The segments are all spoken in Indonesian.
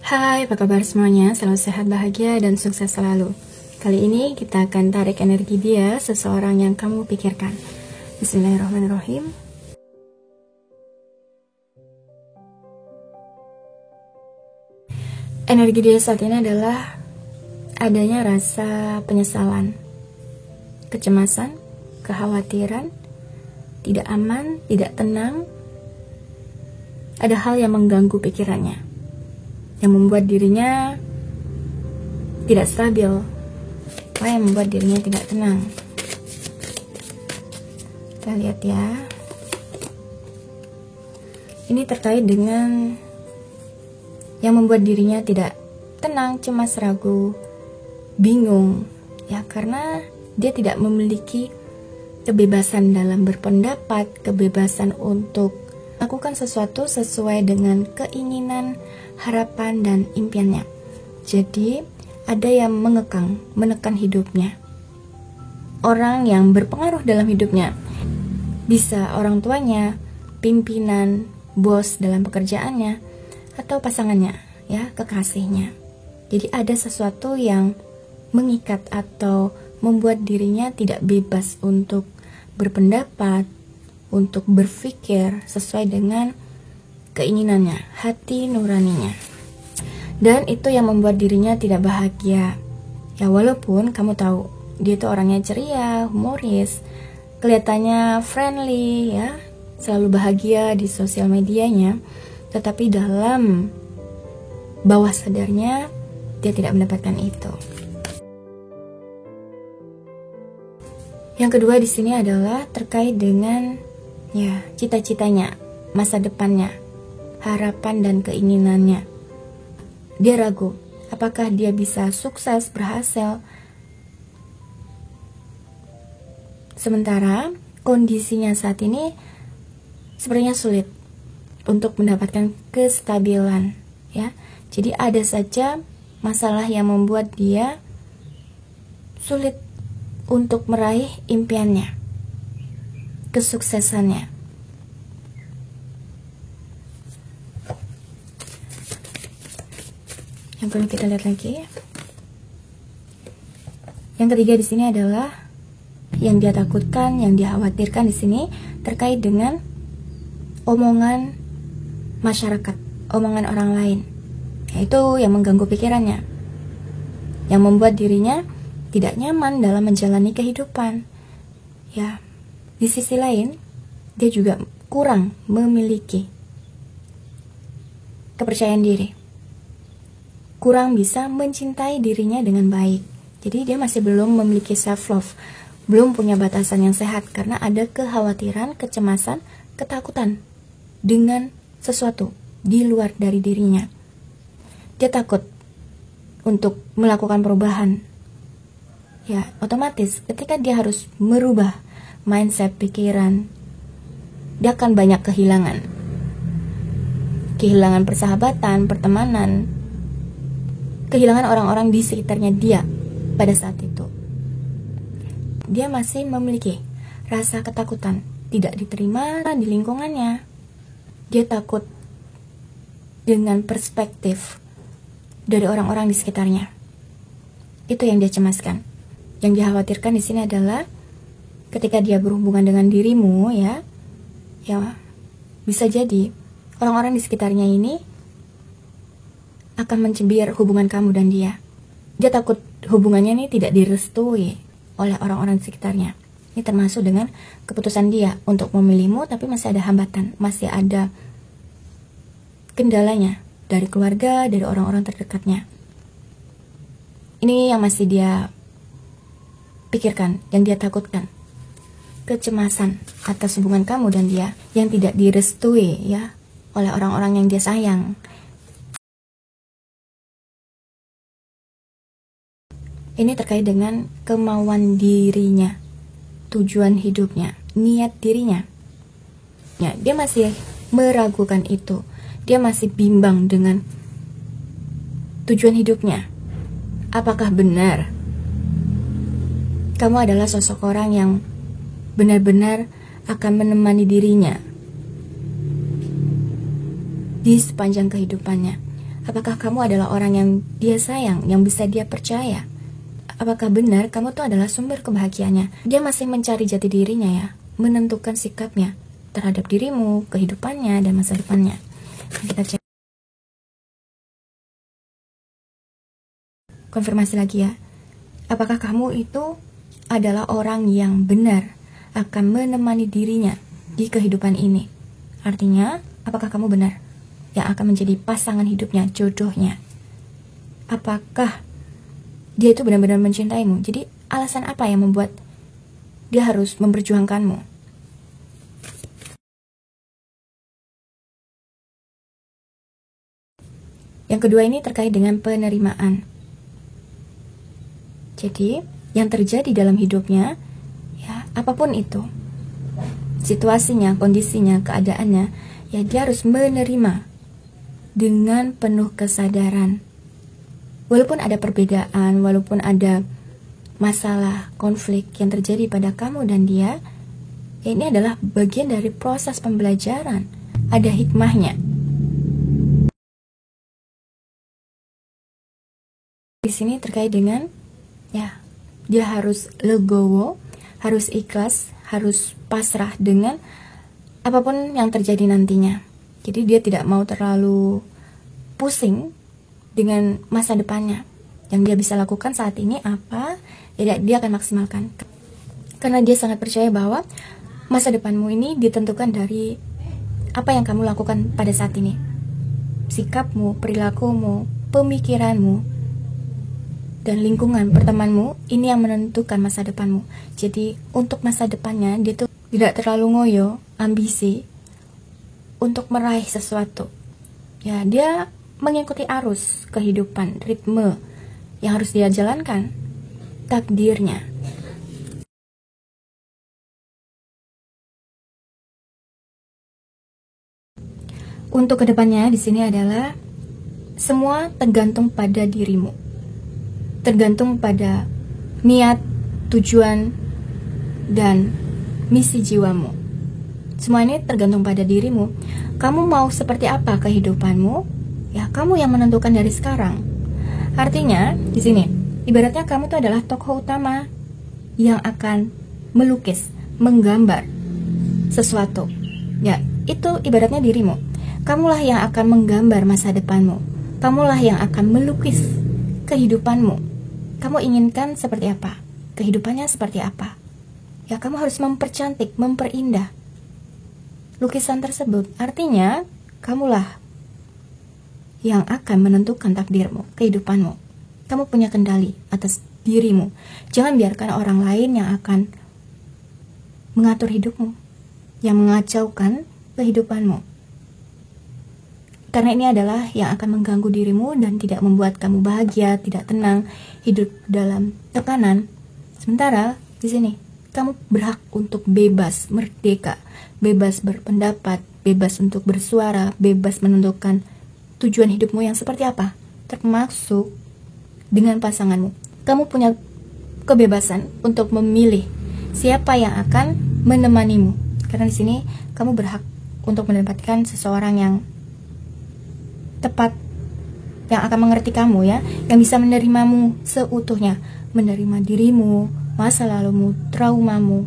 Hai, apa kabar semuanya? Selalu sehat, bahagia, dan sukses selalu. Kali ini kita akan tarik energi dia, seseorang yang kamu pikirkan. Bismillahirrahmanirrahim. Energi dia saat ini adalah adanya rasa penyesalan, kecemasan, kekhawatiran, tidak aman, tidak tenang. Ada hal yang mengganggu pikirannya, yang membuat dirinya tidak stabil, yang membuat dirinya tidak tenang. Kita lihat ya. Ini terkait dengan yang membuat dirinya tidak tenang, cemas, ragu, bingung, ya, karena dia tidak memiliki kebebasan dalam berpendapat, kebebasan untuk melakukan sesuatu sesuai dengan keinginan, harapan, dan impiannya. Jadi ada yang mengekang, menekan hidupnya. Orang yang berpengaruh dalam hidupnya, bisa orang tuanya, pimpinan, bos dalam pekerjaannya, atau pasangannya, ya, kekasihnya. Jadi ada sesuatu yang mengikat atau membuat dirinya tidak bebas untuk berpendapat, untuk berpikir sesuai dengan keinginannya, hati nuraninya. Dan itu yang membuat dirinya tidak bahagia. Ya, walaupun kamu tahu dia itu orangnya ceria, humoris, kelihatannya friendly, ya, selalu bahagia di sosial medianya, tetapi dalam bawah sadarnya dia tidak mendapatkan itu. Yang kedua di sini adalah terkait dengan, ya, cita-citanya, masa depannya, harapan dan keinginannya. Dia ragu, apakah dia bisa sukses, berhasil. Sementara kondisinya saat ini sebenarnya sulit untuk mendapatkan kestabilan, ya. Jadi ada saja masalah yang membuat dia sulit untuk meraih impiannya, kesuksesannya. Yang perlu kita lihat lagi. Yang ketiga di sini adalah yang dia takutkan, yang dia khawatirkan di sini terkait dengan omongan masyarakat, omongan orang lain. Yaitu yang mengganggu pikirannya, yang membuat dirinya tidak nyaman dalam menjalani kehidupan. Ya, di sisi lain dia juga kurang memiliki kepercayaan diri, kurang bisa mencintai dirinya dengan baik. Jadi dia masih belum memiliki self love, belum punya batasan yang sehat karena ada kekhawatiran, kecemasan, ketakutan dengan sesuatu di luar dari dirinya. Dia takut untuk melakukan perubahan. Ya, otomatis ketika dia harus merubah mindset, pikiran, dia akan banyak kehilangan. Kehilangan persahabatan, pertemanan, kehilangan orang-orang di sekitarnya dia pada saat itu. Dia masih memiliki rasa ketakutan, tidak diterima di lingkungannya. Dia takut dengan perspektif dari orang-orang di sekitarnya. Itu yang dia cemaskan. Yang dikhawatirkan di sini adalah ketika dia berhubungan dengan dirimu, ya bisa jadi orang-orang di sekitarnya ini akan mencibir hubungan kamu dan dia. Dia takut hubungannya ini tidak direstui oleh orang-orang di sekitarnya. Ini termasuk dengan keputusan dia untuk memilihmu, tapi masih ada hambatan, masih ada kendalanya dari keluarga, dari orang-orang terdekatnya. Ini yang masih dia pikirkan, yang dia takutkan. Kecemasan atas hubungan kamu dan dia yang tidak direstui, ya, oleh orang-orang yang dia sayang. Ini terkait dengan kemauan dirinya, tujuan hidupnya, niat dirinya. Ya, dia masih meragukan itu. Dia masih bimbang dengan tujuan hidupnya. Apakah benar kamu adalah sosok orang yang benar-benar akan menemani dirinya di sepanjang kehidupannya? Apakah kamu adalah orang yang dia sayang, yang bisa dia percaya? Apakah benar kamu tuh adalah sumber kebahagiaannya? Dia masih mencari jati dirinya ya, menentukan sikapnya terhadap dirimu, kehidupannya, dan masa depannya. Kita cek. Konfirmasi lagi ya. Apakah kamu itu adalah orang yang benar akan menemani dirinya di kehidupan ini? Artinya, apakah kamu benar yang akan menjadi pasangan hidupnya, jodohnya? Apakah dia itu benar-benar mencintaimu? Jadi, alasan apa yang membuat dia harus memperjuangkanmu? Yang kedua ini terkait dengan penerimaan. Jadi, yang terjadi dalam hidupnya, ya, apapun itu, situasinya, kondisinya, keadaannya, ya dia harus menerima dengan penuh kesadaran. Walaupun ada perbedaan, walaupun ada masalah, konflik yang terjadi pada kamu dan dia, ya ini adalah bagian dari proses pembelajaran. Ada hikmahnya. Di sini terkait dengan ya, dia harus legowo, harus ikhlas, harus pasrah dengan apapun yang terjadi nantinya. Jadi dia tidak mau terlalu pusing dengan masa depannya. Yang dia bisa lakukan saat ini apa, ya dia akan maksimalkan. Karena dia sangat percaya bahwa masa depanmu ini ditentukan dari apa yang kamu lakukan pada saat ini. Sikapmu, perilakumu, pemikiranmu, dan lingkungan pertemanmu ini yang menentukan masa depanmu. Jadi untuk masa depannya dia tuh tidak terlalu ngoyo, ambisi untuk meraih sesuatu. Ya, dia mengikuti arus kehidupan, ritme yang harus dia jalankan, takdirnya. Untuk kedepannya di sini adalah semua tergantung pada dirimu. Tergantung pada niat, tujuan, dan misi jiwamu. Semua ini tergantung pada dirimu. Kamu mau seperti apa kehidupanmu? Ya, kamu yang menentukan dari sekarang. Artinya, di sini, ibaratnya kamu itu adalah tokoh utama yang akan melukis, menggambar sesuatu. Ya, itu ibaratnya dirimu. Kamulah yang akan menggambar masa depanmu. Kamulah yang akan melukis kehidupanmu. Kamu inginkan seperti apa? Kehidupannya seperti apa? Ya, kamu harus mempercantik, memperindah lukisan tersebut. Artinya, kamulah yang akan menentukan takdirmu, kehidupanmu. Kamu punya kendali atas dirimu. Jangan biarkan orang lain yang akan mengatur hidupmu, yang mengacaukan kehidupanmu. Karena ini adalah yang akan mengganggu dirimu dan tidak membuat kamu bahagia, tidak tenang, hidup dalam tekanan. Sementara di sini kamu berhak untuk bebas, merdeka, bebas berpendapat, bebas untuk bersuara, bebas menentukan tujuan hidupmu yang seperti apa, termasuk dengan pasanganmu. Kamu punya kebebasan untuk memilih siapa yang akan menemanimu. Karena di sini kamu berhak untuk mendapatkan seseorang yang tepat, yang akan mengerti kamu ya, yang bisa menerimamu seutuhnya, menerima dirimu, masa lalumu, traumamu,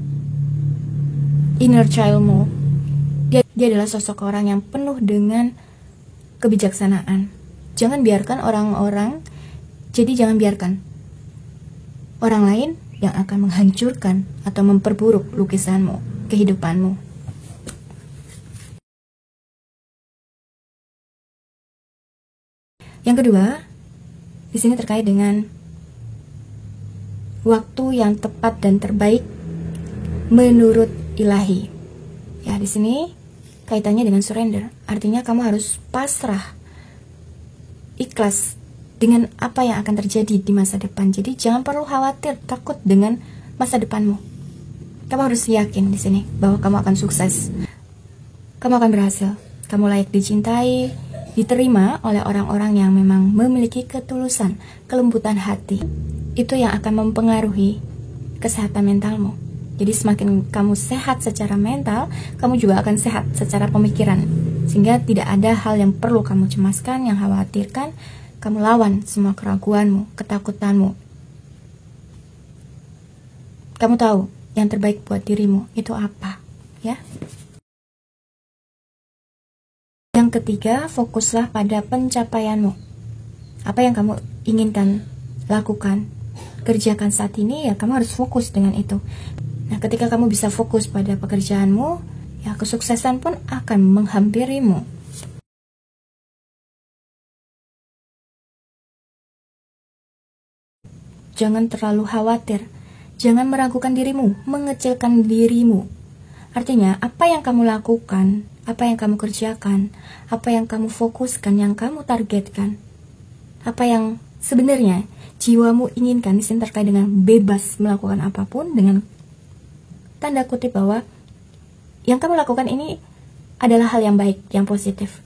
inner childmu. Dia adalah sosok orang yang penuh dengan kebijaksanaan. Jangan biarkan jangan biarkan orang lain yang akan menghancurkan atau memperburuk lukisanmu, kehidupanmu. Yang kedua, di sini terkait dengan waktu yang tepat dan terbaik menurut ilahi. Ya, di sini kaitannya dengan surrender. Artinya kamu harus pasrah, ikhlas dengan apa yang akan terjadi di masa depan. Jadi jangan perlu khawatir, takut dengan masa depanmu. Kamu harus yakin di sini bahwa kamu akan sukses. Kamu akan berhasil. Kamu layak dicintai, diterima oleh orang-orang yang memang memiliki ketulusan, kelembutan hati. Itu yang akan mempengaruhi kesehatan mentalmu. Jadi semakin kamu sehat secara mental, kamu juga akan sehat secara pemikiran. Sehingga tidak ada hal yang perlu kamu cemaskan, yang khawatirkan. Kamu lawan semua keraguanmu, ketakutanmu. Kamu tahu yang terbaik buat dirimu itu apa, ya? Yang ketiga, fokuslah pada pencapaianmu. Apa yang kamu inginkan lakukan, kerjakan saat ini, ya kamu harus fokus dengan itu. Nah, ketika kamu bisa fokus pada pekerjaanmu, ya kesuksesan pun akan menghampirimu. Jangan terlalu khawatir, jangan meragukan dirimu, mengecilkan dirimu. Artinya, apa yang kamu lakukan, apa yang kamu kerjakan, apa yang kamu fokuskan, yang kamu targetkan, apa yang sebenarnya jiwamu inginkan, di sini terkait dengan bebas melakukan apapun, dengan tanda kutip bahwa yang kamu lakukan ini adalah hal yang baik, yang positif.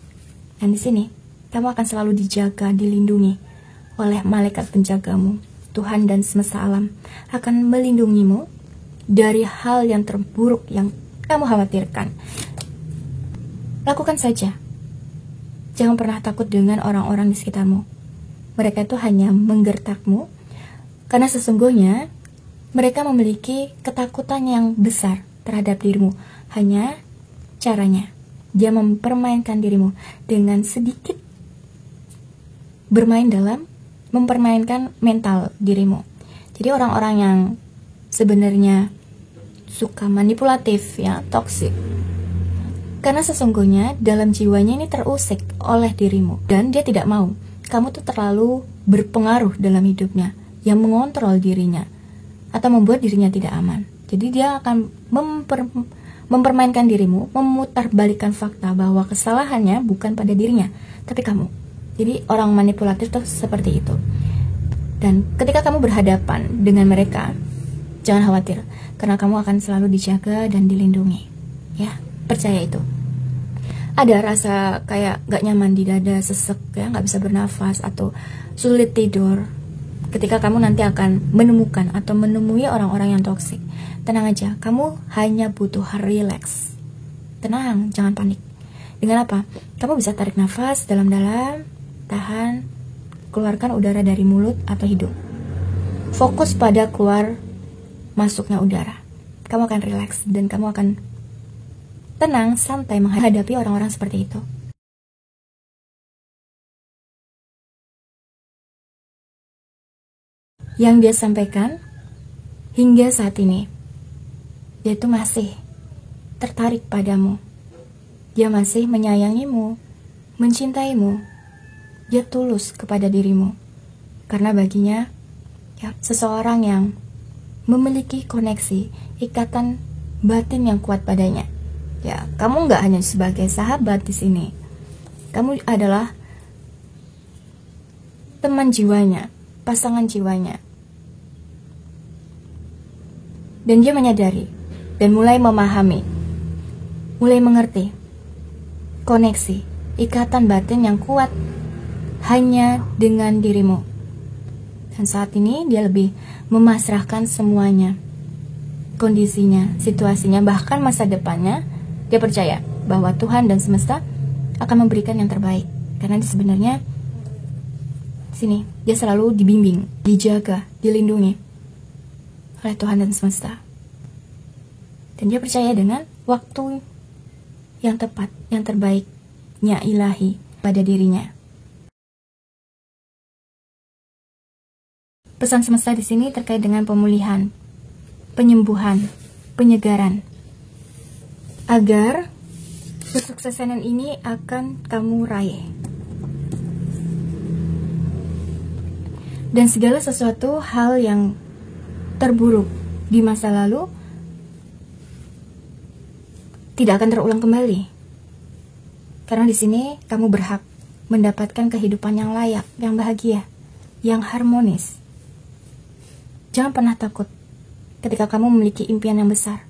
Dan di sini, kamu akan selalu dijaga, dilindungi oleh malaikat penjagamu. Tuhan dan semesta alam akan melindungimu dari hal yang terburuk yang kamu khawatirkan. Lakukan saja. Jangan pernah takut dengan orang-orang di sekitarmu. Mereka itu hanya menggertakmu, karena sesungguhnya mereka memiliki ketakutan yang besar terhadap dirimu. Hanya caranya, dia mempermainkan dirimu dengan sedikit bermain dalam mempermainkan mental dirimu. Jadi orang-orang yang sebenarnya suka manipulatif, ya, toksik, karena sesungguhnya dalam jiwanya ini terusik oleh dirimu, dan dia tidak mau kamu tuh terlalu berpengaruh dalam hidupnya, yang mengontrol dirinya atau membuat dirinya tidak aman. Jadi dia akan mempermainkan dirimu, memutarbalikkan fakta bahwa kesalahannya bukan pada dirinya, tapi kamu. Jadi orang manipulatif itu seperti itu. Dan ketika kamu berhadapan dengan mereka, jangan khawatir, karena kamu akan selalu dijaga dan dilindungi. Ya, percaya itu. Ada rasa kayak gak nyaman di dada, sesek, ya, gak bisa bernafas, atau sulit tidur. Ketika kamu nanti akan menemukan atau menemui orang-orang yang toksik, tenang aja, kamu hanya butuh relax. Tenang, jangan panik. Dengan apa? Kamu bisa tarik nafas dalam-dalam, tahan, keluarkan udara dari mulut atau hidung. Fokus pada keluar masuknya udara. Kamu akan relax dan kamu akan tenang, santai menghadapi orang-orang seperti itu. Yang dia sampaikan hingga saat ini, dia itu masih tertarik padamu. Dia masih menyayangimu, mencintaimu. Dia tulus kepada dirimu. Karena baginya, ya, seseorang yang memiliki koneksi, ikatan batin yang kuat padanya. Ya, kamu nggak hanya sebagai sahabat di sini. Kamu adalah teman jiwanya, pasangan jiwanya. Dan dia menyadari dan mulai memahami, mulai mengerti koneksi, ikatan batin yang kuat hanya dengan dirimu. Dan saat ini dia lebih memasrahkan semuanya, kondisinya, situasinya, bahkan masa depannya. Dia percaya bahwa Tuhan dan semesta akan memberikan yang terbaik. Karena sebenarnya sini dia selalu dibimbing, dijaga, dilindungi oleh Tuhan dan semesta. Dan dia percaya dengan waktu yang tepat, yang terbaiknya ilahi pada dirinya. Pesan semesta di sini terkait dengan pemulihan, penyembuhan, penyegaran, agar kesuksesan ini akan kamu raih. Dan segala sesuatu hal yang terburuk di masa lalu tidak akan terulang kembali. Karena di sini kamu berhak mendapatkan kehidupan yang layak, yang bahagia, yang harmonis. Jangan pernah takut ketika kamu memiliki impian yang besar.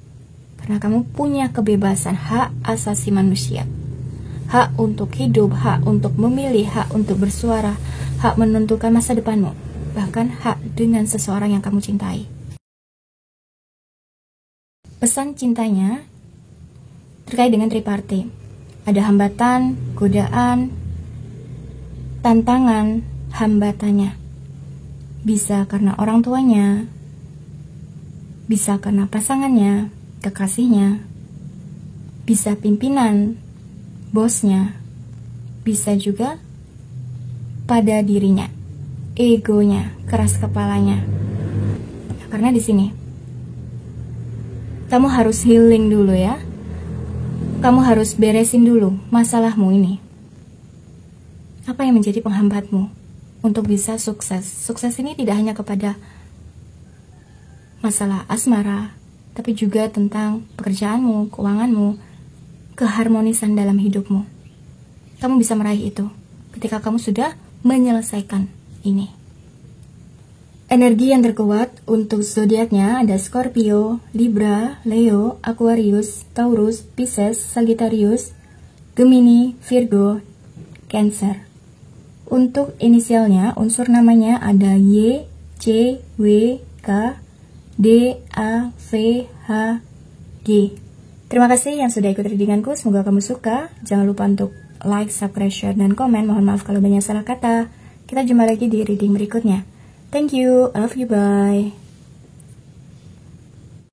Karena kamu punya kebebasan, hak asasi manusia. Hak untuk hidup, hak untuk memilih, hak untuk bersuara, hak menentukan masa depanmu. Bahkan hak dengan seseorang yang kamu cintai. Pesan cintanya terkait dengan triparti. Ada hambatan, godaan, tantangan, hambatannya. Bisa karena orang tuanya, bisa karena pasangannya, kekasihnya, bisa pimpinan, bosnya, bisa juga pada dirinya, egonya, keras kepalanya. Karena di sini kamu harus healing dulu ya. Kamu harus beresin dulu masalahmu ini. Apa yang menjadi penghambatmu untuk bisa sukses? Sukses ini tidak hanya kepada masalah asmara, tapi juga tentang pekerjaanmu, keuanganmu, keharmonisan dalam hidupmu. Kamu bisa meraih itu ketika kamu sudah menyelesaikan ini. Energi yang terkuat untuk zodiaknya ada Scorpio, Libra, Leo, Aquarius, Taurus, Pisces, Sagittarius, Gemini, Virgo, Cancer. Untuk inisialnya, unsur namanya ada Y, C, W, K, D, A, V, H, G. Terima kasih yang sudah ikut readinganku, semoga kamu suka. Jangan lupa untuk like, subscribe, share, dan komen. Mohon maaf kalau banyak salah kata. Kita jumpa lagi di reading berikutnya. Thank you, I love you, bye.